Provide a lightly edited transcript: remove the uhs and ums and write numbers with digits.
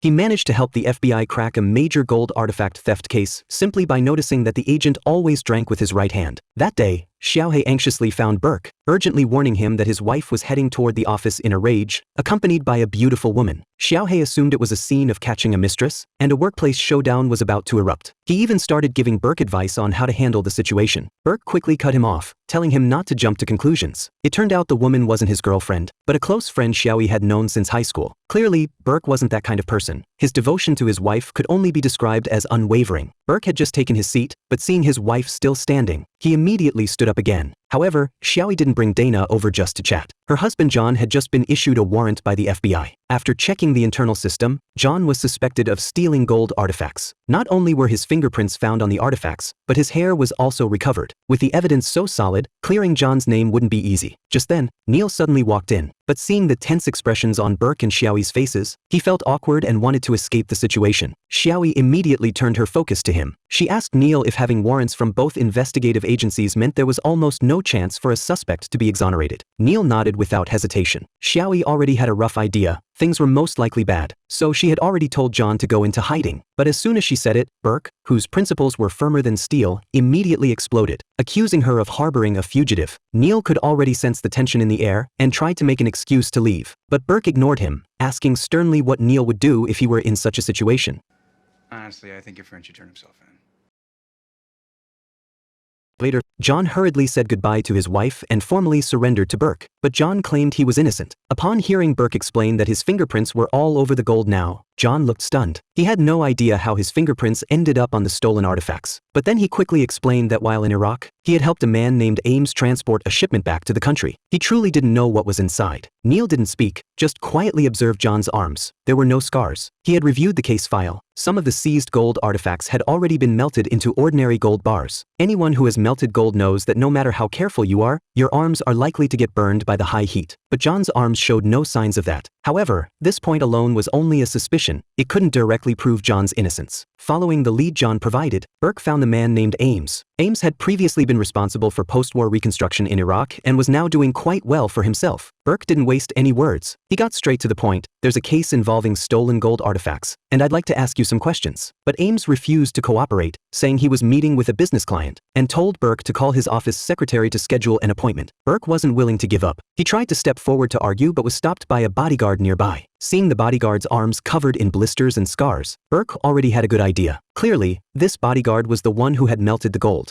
He managed to help the FBI crack a major gold artifact theft case simply by noticing that the agent always drank with his right hand. That day, Xiaohe anxiously found Burke, urgently warning him that his wife was heading toward the office in a rage, accompanied by a beautiful woman. Xiaohe assumed it was a scene of catching a mistress, and a workplace showdown was about to erupt. He even started giving Burke advice on how to handle the situation. Burke quickly cut him off, telling him not to jump to conclusions. It turned out the woman wasn't his girlfriend, but a close friend Xiaohe had known since high school. Clearly, Burke wasn't that kind of person. His devotion to his wife could only be described as unwavering. Burke had just taken his seat, but seeing his wife still standing, he immediately stood up again. However, Xiaohe didn't bring Dana over just to chat. Her husband John had just been issued a warrant by the FBI. After checking the internal system, John was suspected of stealing gold artifacts. Not only were his fingerprints found on the artifacts, but his hair was also recovered. With the evidence so solid, clearing John's name wouldn't be easy. Just then, Neil suddenly walked in, but seeing the tense expressions on Burke and Xiaohe's faces, he felt awkward and wanted to escape the situation. Xiaohe immediately turned her focus to him. She asked Neil if having warrants from both investigative agencies meant there was almost no chance for a suspect to be exonerated. Neil nodded without hesitation. Xiaohe already had a rough idea. Things were most likely bad, so she had already told John to go into hiding. But as soon as she said it, Burke, whose principles were firmer than steel, immediately exploded, accusing her of harboring a fugitive. Neil could already sense the tension in the air and tried to make an excuse to leave. But Burke ignored him, asking sternly what Neil would do if he were in such a situation. Honestly, I think your friend should turn himself in. Later, John hurriedly said goodbye to his wife and formally surrendered to Burke, but John claimed he was innocent. Upon hearing Burke explain that his fingerprints were all over the gold now, John looked stunned. He had no idea how his fingerprints ended up on the stolen artifacts. But then he quickly explained that while in Iraq, he had helped a man named Ames transport a shipment back to the country. He truly didn't know what was inside. Neil didn't speak, just quietly observed John's arms. There were no scars. He had reviewed the case file. Some of the seized gold artifacts had already been melted into ordinary gold bars. Anyone who has melted gold knows that no matter how careful you are, your arms are likely to get burned by the high heat. But John's arms showed no signs of that. However, this point alone was only a suspicion. It couldn't directly prove John's innocence. Following the lead John provided, Burke found the man named Ames. Ames had previously been responsible for post-war reconstruction in Iraq and was now doing quite well for himself. Burke didn't waste any words. He got straight to the point. There's a case involving stolen gold artifacts, and I'd like to ask you some questions. But Ames refused to cooperate, saying he was meeting with a business client, and told Burke to call his office secretary to schedule an appointment. Burke wasn't willing to give up. He tried to step forward to argue but was stopped by a bodyguard nearby. Seeing the bodyguard's arms covered in blisters and scars, Burke already had a good idea. Clearly, this bodyguard was the one who had melted the gold.